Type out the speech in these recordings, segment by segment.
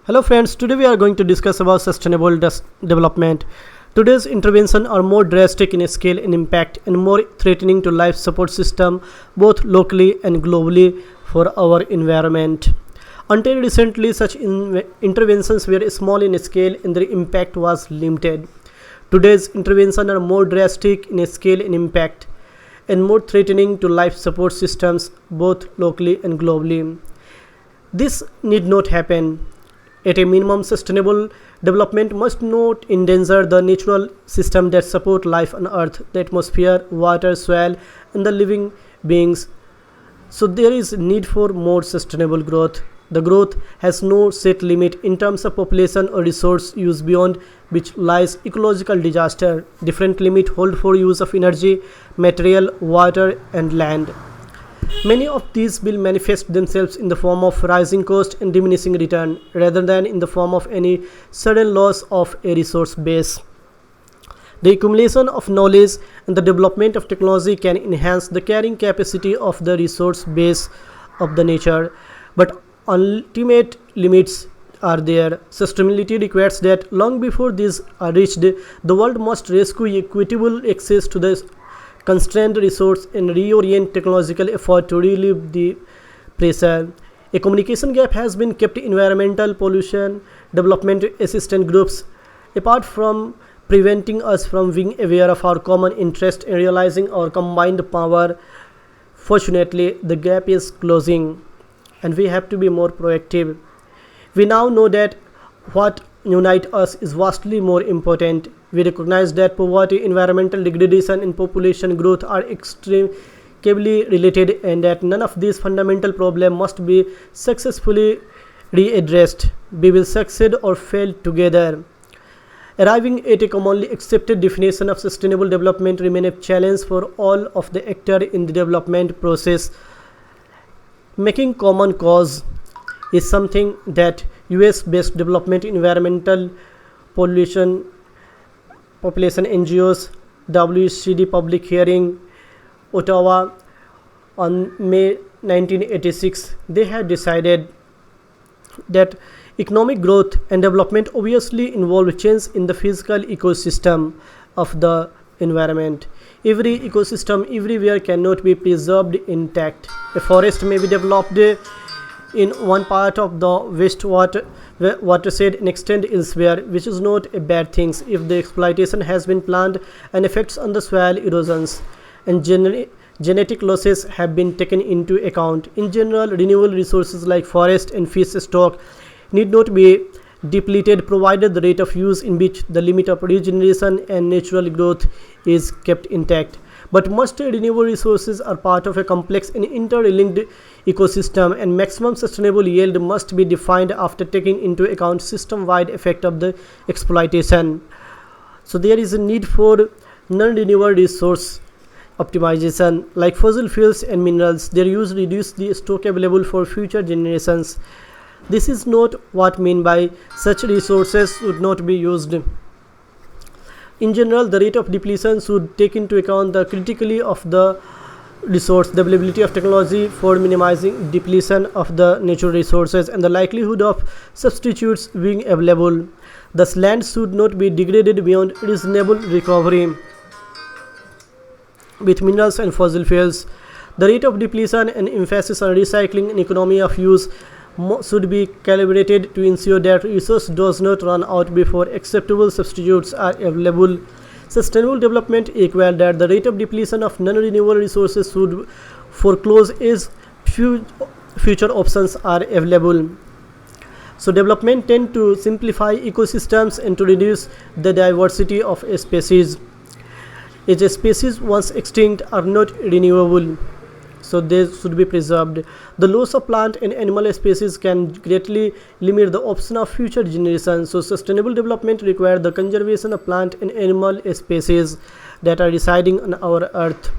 Hello friends, today we are going to discuss about sustainable development. Today's interventions are more drastic in scale and impact and more threatening to life support system both locally and globally for our environment. Until recently, such interventions were small in scale and their impact was limited. Today's interventions are more drastic in scale and impact and more threatening to life support systems both locally and globally. This need not happen. At a minimum, sustainable development must not endanger the natural system that support life on earth, the atmosphere, water, soil, and the living beings. So there is need for more sustainable growth. The growth has no set limit in terms of population or resource use beyond which lies ecological disaster. Different limit hold for use of energy, material, water, and land. Many of these will manifest themselves in the form of rising cost and diminishing return rather than in the form of any sudden loss of a resource base. The accumulation of knowledge and the development of technology can enhance the carrying capacity of the resource base of the nature, but ultimate limits are there. Sustainability requires that long before these are reached, the world must rescue equitable access to the constrained resource and reorient technological effort to relieve the pressure. A communication gap has been kept environmental pollution development assistance groups apart from preventing us from being aware of our common interest and realizing our combined power. Fortunately, the gap is closing and we have to be more proactive. We now know that what unites us is vastly more important. We recognize that poverty, environmental degradation, and population growth are extremely related and that none of these fundamental problems must be successfully readdressed. We will succeed or fail together. Arriving at a commonly accepted definition of sustainable development remains a challenge for all of the actors in the development process. Making common cause is something that US-based development environmental population NGOs, WCD public hearing, Ottawa on May 1986, they had decided that economic growth and development obviously involve change in the physical ecosystem of the environment. Every ecosystem everywhere cannot be preserved intact. A forest may be developed in one part of the watershed and extend elsewhere, which is not a bad thing if the exploitation has been planned and effects on the soil erosions and genetic losses have been taken into account. In general, renewable resources like forest and fish stock need not be depleted provided the rate of use in which the limit of regeneration and natural growth is kept intact. But most renewable resources are part of a complex and interlinked ecosystem, and maximum sustainable yield must be defined after taking into account system-wide effect of the exploitation. So there is a need for non-renewable resource optimization like fossil fuels and minerals. Their use reduce the stock available for future generations. This is not what mean by such resources should not be used. In general, the rate of depletion should take into account the criticality of the resource, the availability of technology for minimizing depletion of the natural resources, and the likelihood of substitutes being available. Thus, land should not be degraded beyond reasonable recovery. With minerals and fossil fuels, the rate of depletion and emphasis on recycling and economy of use should be calibrated to ensure that resource does not run out before acceptable substitutes are available. Sustainable development requires that the rate of depletion of non-renewable resources should foreclose as future options are available. So development tends to simplify ecosystems and to reduce the diversity of a species. As a species once extinct are not renewable, so they should be preserved. The loss of plant and animal species can greatly limit the option of future generations. So sustainable development requires the conservation of plant and animal species that are residing on our earth.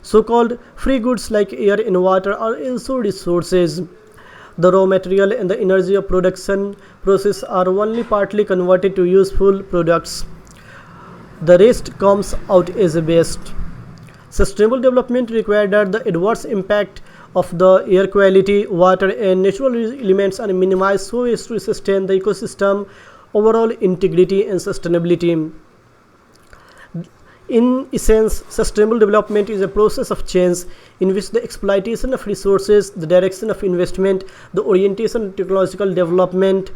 So-called free goods like air and water are also resources. The raw material and the energy of production process are only partly converted to useful products. The rest comes out as a waste. Sustainable development requires that the adverse impact of the air quality, water and natural elements are minimized so as to sustain the ecosystem overall integrity and sustainability. In essence, sustainable development is a process of change in which the exploitation of resources, the direction of investment, the orientation of technological development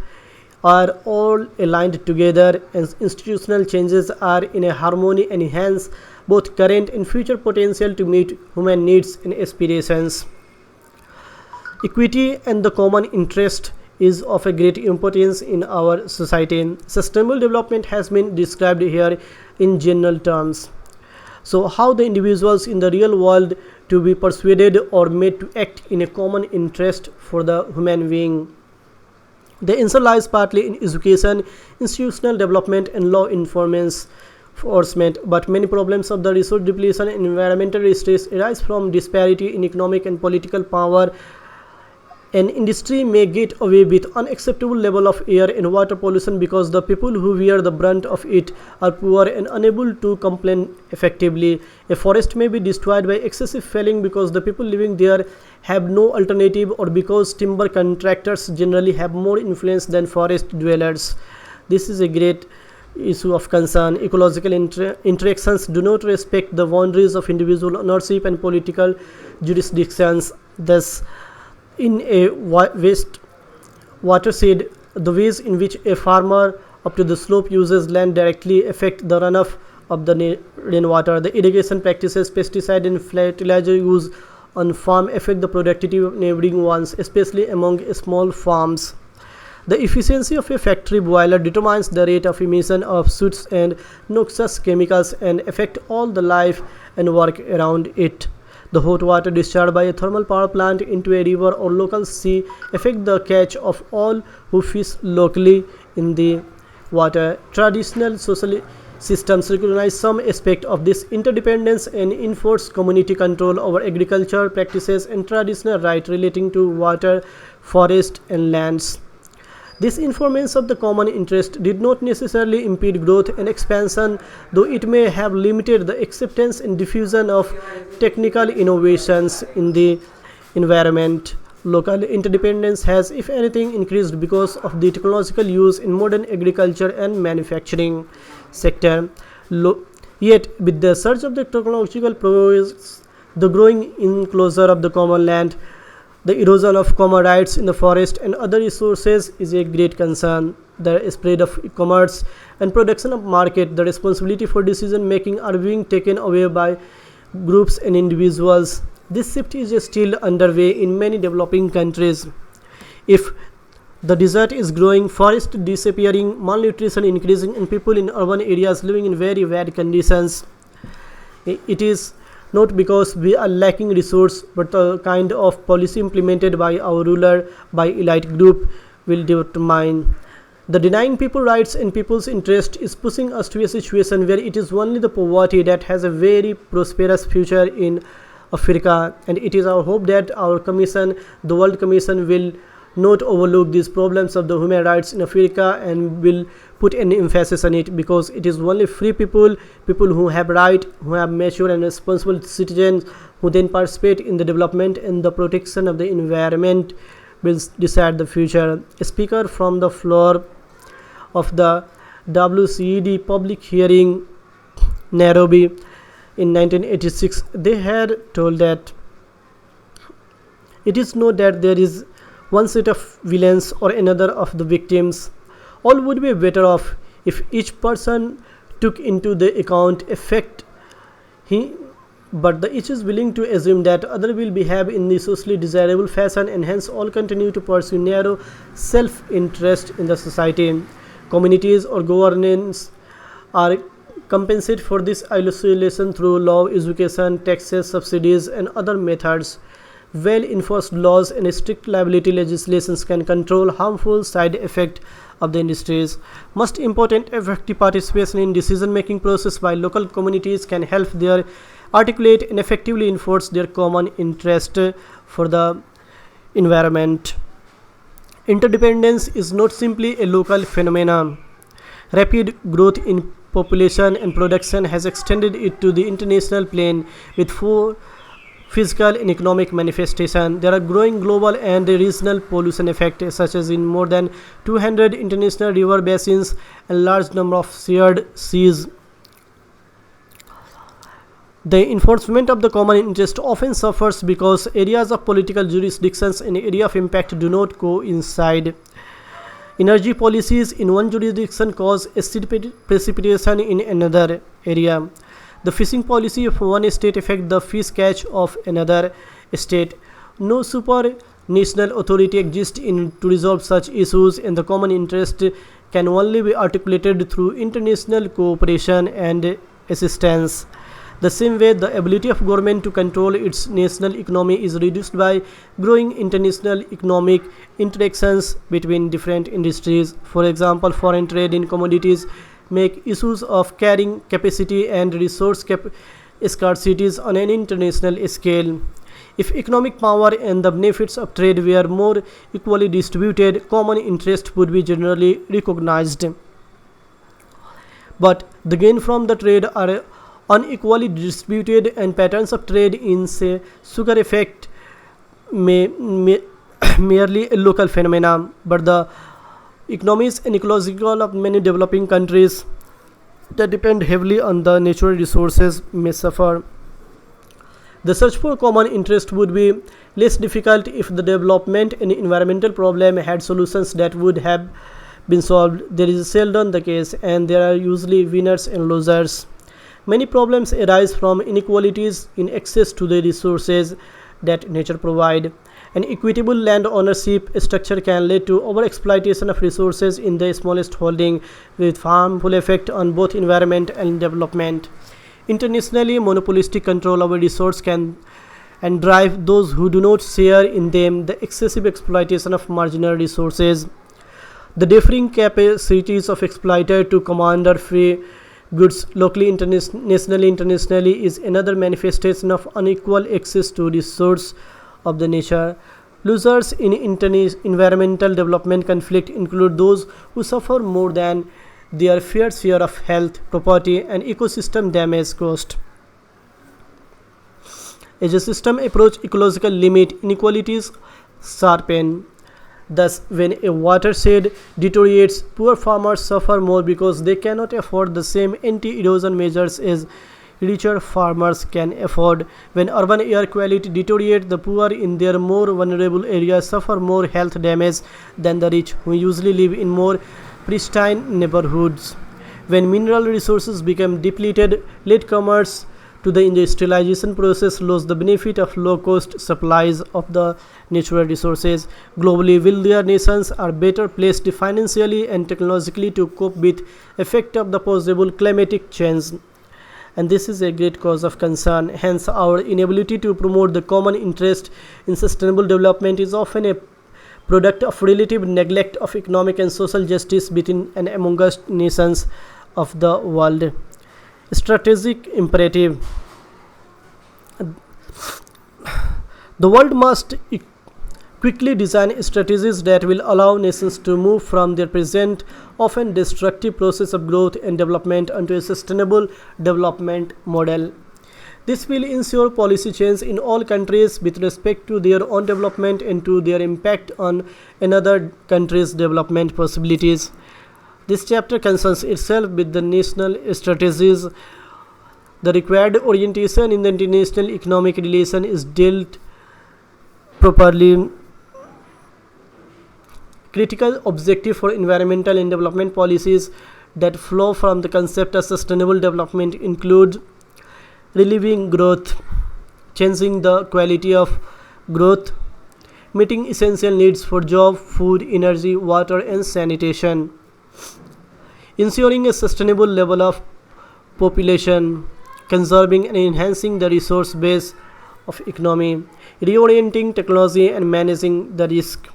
are all aligned together, and institutional changes are in a harmony and enhance both current and future potential to meet human needs and aspirations. Equity and the common interest is of a great importance in our society. Sustainable development has been described here in general terms. So how the individuals in the real world to be persuaded or made to act in a common interest for the human being. The answer lies partly in education, institutional development and law enforcement, but many problems of the resource depletion and environmental stress arise from disparity in economic and political power. An industry may get away with unacceptable level of air and water pollution because the people who bear the brunt of it are poor and unable to complain effectively. A forest may be destroyed by excessive felling because the people living there have no alternative, or because timber contractors generally have more influence than forest dwellers. This is a great issue of concern. Ecological interactions do not respect the boundaries of individual ownership and political jurisdictions. Thus, in a waste watershed, the ways in which a farmer up to the slope uses land directly affect the runoff of the rainwater. The irrigation practices, pesticide and fertilizer use on farm affect the productivity of neighboring ones, especially among small farms. The efficiency of a factory boiler determines the rate of emission of soot and noxious chemicals and affect all the life and work around it. The hot water discharged by a thermal power plant into a river or local sea affect the catch of all who fish locally in the water. Traditional social systems recognize some aspect of this interdependence and enforce community control over agriculture practices and traditional rights relating to water, forest and lands. This informants of the common interest did not necessarily impede growth and expansion, though it may have limited the acceptance and diffusion of technical innovations in the environment. Local interdependence has, if anything, increased because of the technological use in modern agriculture and manufacturing sector. Yet, with the surge of the technological progress, the growing enclosure of the common land, the erosion of common rights in the forest and other resources is a great concern. The spread of e-commerce and production of market, the responsibility for decision making are being taken away by groups and individuals. This shift is still underway in many developing countries. If the desert is growing, forest disappearing, malnutrition increasing, and people in urban areas living in very bad conditions, it is not because we are lacking resource, but the kind of policy implemented by our ruler, by elite group will determine. The denying people rights and people's interest is pushing us to a situation where it is only the poverty that has a very prosperous future in Africa, and it is our hope that our commission, the World Commission, will not overlook these problems of the human rights in Africa and will put an emphasis on it, because it is only free people who have right, who have mature and responsible citizens, who then participate in the development and the protection of the environment, will decide the future. A speaker from the floor of the WCED public hearing Nairobi in 1986, they had told that it is not that there is one set of villains or another of the victims. All would be better off if each person took into the account effect but each is willing to assume that other will behave in the socially desirable fashion, and hence all continue to pursue narrow self-interest in the society. Communities or governance are compensate for this isolation through law, education, taxes, subsidies and other methods. Well-enforced laws and strict liability legislations can control harmful side effects of the industries. Most important, effective participation in decision-making process by local communities can help their articulate and effectively enforce their common interest for the environment. Interdependence is not simply a local phenomenon. Rapid growth in population and production has extended it to the international plane, with physical and economic manifestation. There are growing global and regional pollution effects, such as in more than 200 international river basins and large number of shared seas. The enforcement of the common interest often suffers because areas of political jurisdictions and area of impact do not coincide. Energy policies in one jurisdiction cause acid precipitation in another area. The fishing policy of one state affects the fish catch of another state. No supranational authority exists to resolve such issues, and the common interest can only be articulated through international cooperation and assistance. The same way, the ability of government to control its national economy is reduced by growing international economic interactions between different industries. For example, foreign trade in commodities make issues of carrying capacity and resource scarcities on an international scale. If economic power and the benefits of trade were more equally distributed, common interest would be generally recognized. But the gain from the trade are unequally distributed, and patterns of trade in, say, sugar effect may merely a local phenomenon, but the economies and ecological of many developing countries that depend heavily on the natural resources may suffer. The search for common interest would be less difficult if the development and environmental problem had solutions that would have been solved. There is seldom the case, and there are usually winners and losers. Many problems arise from inequalities in access to the resources that nature provides. An equitable land ownership structure can lead to overexploitation of resources in the smallest holding, with harmful effect on both environment and development. Internationally, monopolistic control over resources can and drive those who do not share in them the excessive exploitation of marginal resources. The differing capacities of exploiter to command free goods locally, internationally is another manifestation of unequal access to resources of the nature. Losers in environmental development conflict include those who suffer more than their fair share of health, property, and ecosystem damage caused. As a system approach ecological limit, inequalities sharpen. Thus, when a watershed deteriorates, poor farmers suffer more because they cannot afford the same anti-erosion measures as richer farmers can afford. When urban air quality deteriorates, the poor in their more vulnerable areas suffer more health damage than the rich, who usually live in more pristine neighborhoods. When mineral resources become depleted, latecomers to the industrialization process lose the benefit of low-cost supplies of the natural resources. Globally, wealthier nations are better placed financially and technologically to cope with effect of the possible climatic change, and this is a great cause of concern. Hence, our inability to promote the common interest in sustainable development is often a product of relative neglect of economic and social justice between and amongst nations of the world. Strategic imperative. The world must quickly design strategies that will allow nations to move from their present, often destructive process of growth and development onto a sustainable development model. This will ensure policy change in all countries with respect to their own development and to their impact on another country's development possibilities. This chapter concerns itself with the national strategies. The required orientation in the international economic relation is dealt properly. Critical objective for environmental and development policies that flow from the concept of sustainable development include relieving growth, changing the quality of growth, meeting essential needs for job, food, energy, water, and sanitation, ensuring a sustainable level of population, conserving and enhancing the resource base of economy, reorienting technology and managing the risk,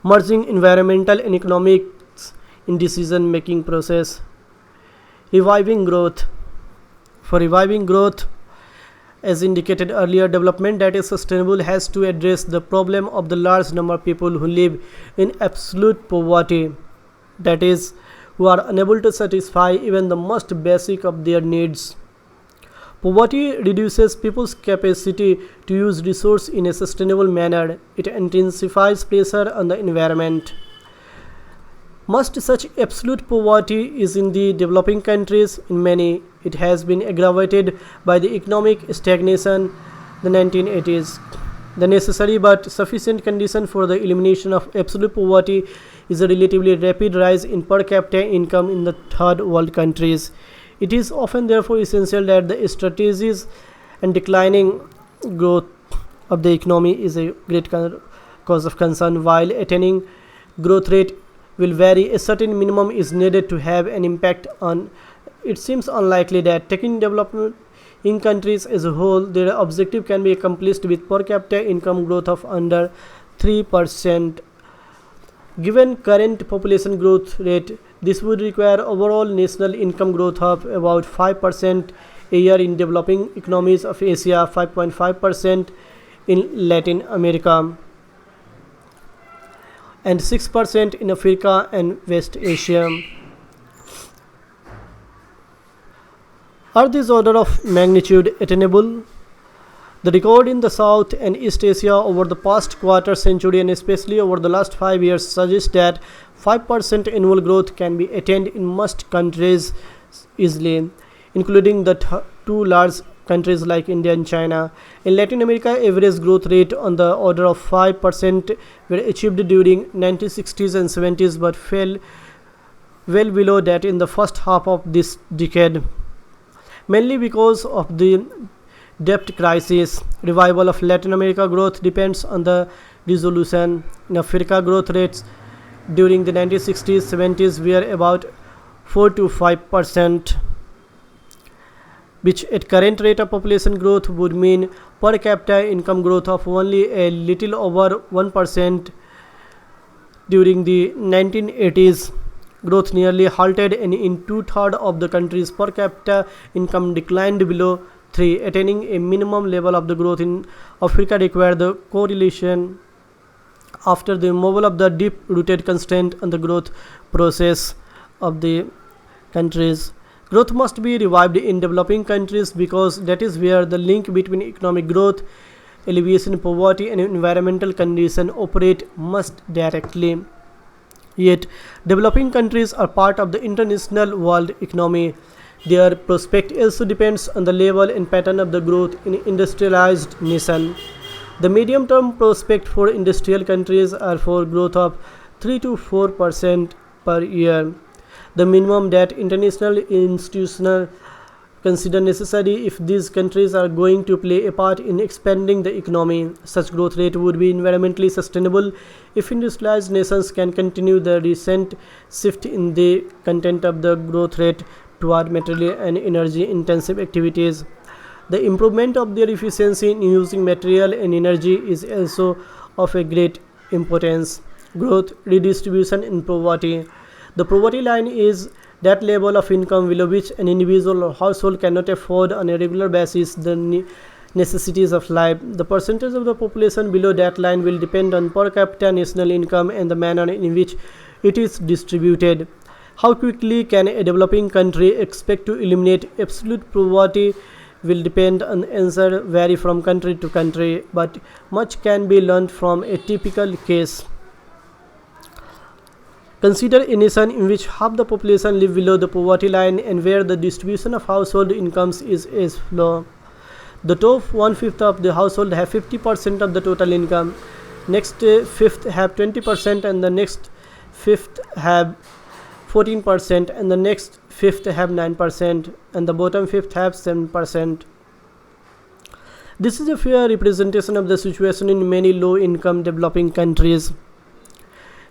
merging environmental and economics in decision-making process, reviving growth. For reviving growth, as indicated earlier, development that is sustainable has to address the problem of the large number of people who live in absolute poverty, that is, who are unable to satisfy even the most basic of their needs. Poverty reduces people's capacity to use resources in a sustainable manner. It intensifies pressure on the environment. Most such absolute poverty is in the developing countries. In many, it has been aggravated by the economic stagnation the 1980s. The necessary but sufficient condition for the elimination of absolute poverty is a relatively rapid rise in per capita income in the third world countries. It is often therefore essential that the strategies and declining growth of the economy is a great cause of concern. While attaining growth rate will vary, a certain minimum is needed to have an impact on. It seems unlikely that taking development in countries as a whole, their objective can be accomplished with per capita income growth of under 3%. Given current population growth rate, this would require overall national income growth of about 5% a year in developing economies of Asia, 5.5% in Latin America, and 6% in Africa and West Asia. Are these order of magnitude attainable? The record in the South and East Asia over the past quarter century and especially over the last 5 years suggests that 5% annual growth can be attained in most countries easily, including the two large countries like India and China. In Latin America, average growth rate on the order of 5% were achieved during 1960s and 70s but fell well below that in the first half of this decade, mainly because of the debt crisis. Revival of Latin America growth depends on the resolution. In Africa, growth rates during the 1960s 70s were about 4 to 5%, which at current rate of population growth would mean per capita income growth of only a little over 1%. During the 1980s, growth nearly halted, and in two-thirds of the countries per capita income declined below 3. Attaining a minimum level of the growth in Africa required the correlation after the removal of the deep-rooted constraint on the growth process of the countries. Growth must be revived in developing countries because that is where the link between economic growth, alleviation of poverty and environmental conditions operate most directly. Yet, developing countries are part of the international world economy. Their prospect also depends on the level and pattern of the growth in industrialized nation. The medium-term prospect for industrial countries are for growth of 3 to 4% per year, the minimum that international institutions consider necessary if these countries are going to play a part in expanding the economy. Such growth rate would be environmentally sustainable if industrialized nations can continue the recent shift in the content of the growth rate toward material and energy intensive activities. The improvement of their efficiency in using material and energy is also of a great importance. Growth, redistribution, and poverty. The poverty line is that level of income below which an individual or household cannot afford on a regular basis the necessities of life. The percentage of the population below that line will depend on per capita national income and the manner in which it is distributed. How quickly can a developing country expect to eliminate absolute poverty will depend on answer vary from country to country, but much can be learned from a typical case. Consider a nation in which half the population live below the poverty line and where the distribution of household incomes is as follows. The top 1/5 of the household have 50% of the total income, next fifth have 20%, and the next fifth have 14%, and the next fifth have 9%, and the bottom fifth have 7%. This is a fair representation of the situation in many low-income developing countries.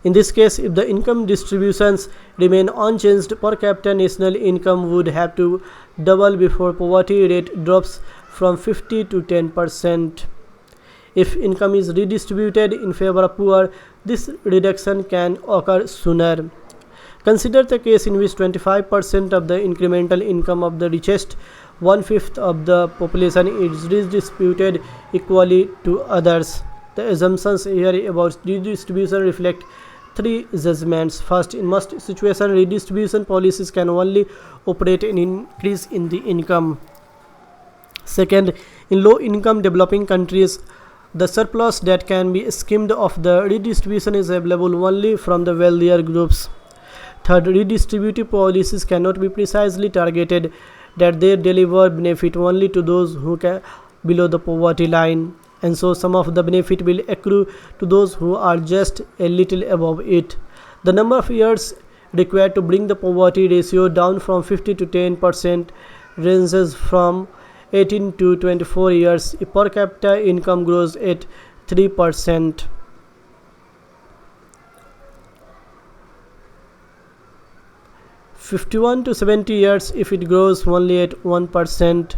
In this case, if the income distributions remain unchanged, per capita national income would have to double before poverty rate drops from 50 to 10%. If income is redistributed in favor of poor, this reduction can occur sooner. Consider the case in which 25% of the incremental income of the richest 1/5 of the population is redistributed equally to others. The assumptions here about redistribution reflect three judgments. First, in most situations, redistribution policies can only operate an increase in the income. Second, in low-income developing countries, the surplus that can be skimmed off the redistribution is available only from the wealthier groups. Third, redistributive policies cannot be precisely targeted, that they deliver benefit only to those who can below the poverty line, and so some of the benefit will accrue to those who are just a little above it. The number of years required to bring the poverty ratio down from 50 to 10% ranges from 18 to 24 years if per capita income grows at 3%. (51 to 70 years if it grows only at 1%.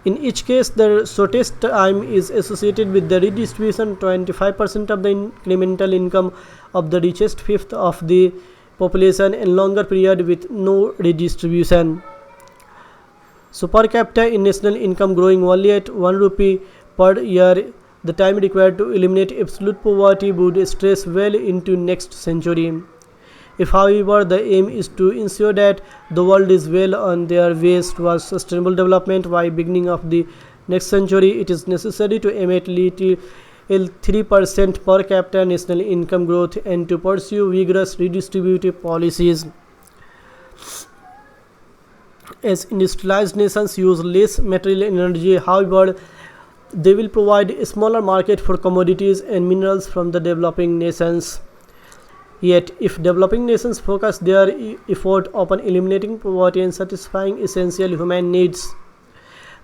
In each case, the shortest time is associated with the redistribution. 25% of the incremental income of the richest fifth of the population, and longer period with no redistribution. So per capita in national income growing only at 1 rupee per year, the time required to eliminate absolute poverty would stretch well into next century. If, however, the aim is to ensure that the world is well on their ways towards sustainable development by beginning of the next century, it is necessary to aim at little 3% per capita national income growth and to pursue vigorous redistributive policies. As industrialized nations use less material energy, however, they will provide a smaller market for commodities and minerals from the developing nations. Yet, if developing nations focus their effort upon eliminating poverty and satisfying essential human needs,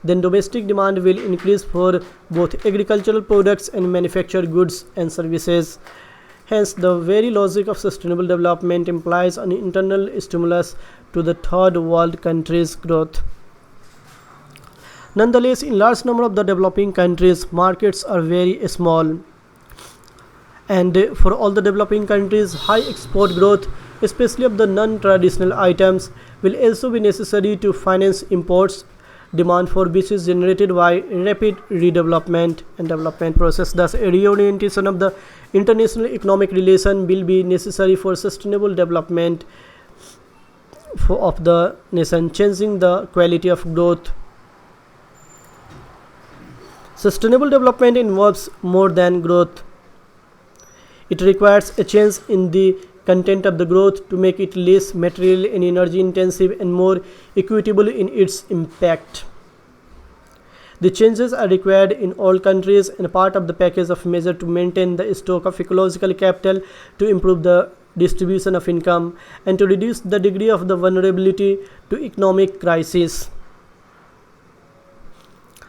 then domestic demand will increase for both agricultural products and manufactured goods and services. Hence, the very logic of sustainable development implies an internal stimulus to the third world countries' growth. Nonetheless, in large number of the developing countries, markets are very small. And for all the developing countries, high export growth, especially of the non-traditional items, will also be necessary to finance imports, demand for which is generated by rapid redevelopment and development process. Thus, a reorientation of the international economic relation will be necessary for sustainable development of the nation, changing the quality of growth. Sustainable development involves more than growth. It requires a change in the content of the growth to make it less material and energy intensive and more equitable in its impact. The changes are required in all countries and part of the package of measures to maintain the stock of ecological capital, to improve the distribution of income, and to reduce the degree of the vulnerability to economic crisis.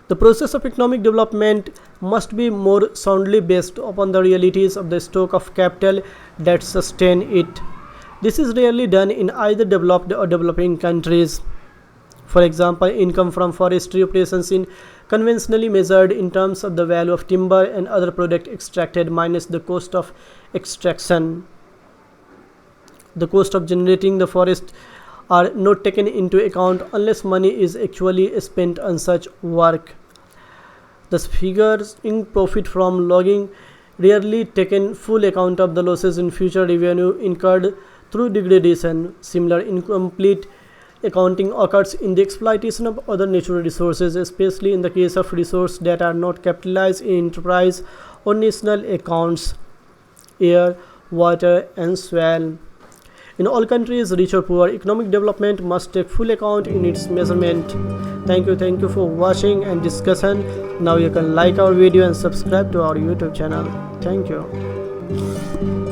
The process of economic development must be more soundly based upon the realities of the stock of capital that sustain it. This is rarely done in either developed or developing countries. For example, income from forestry operations is conventionally measured in terms of the value of timber and other product extracted minus the cost of extraction. The cost of generating the forest are not taken into account unless money is actually spent on such work. Thus, figures in profit from logging rarely taken full account of the losses in future revenue incurred through degradation. Similar incomplete accounting occurs in the exploitation of other natural resources, especially in the case of resources that are not capitalized in enterprise or national accounts: air, water, and soil. In all countries, rich or poor, economic development must take full account in its measurement. Thank you for watching and discussion. Now you can like our video and subscribe to our YouTube channel. Thank you.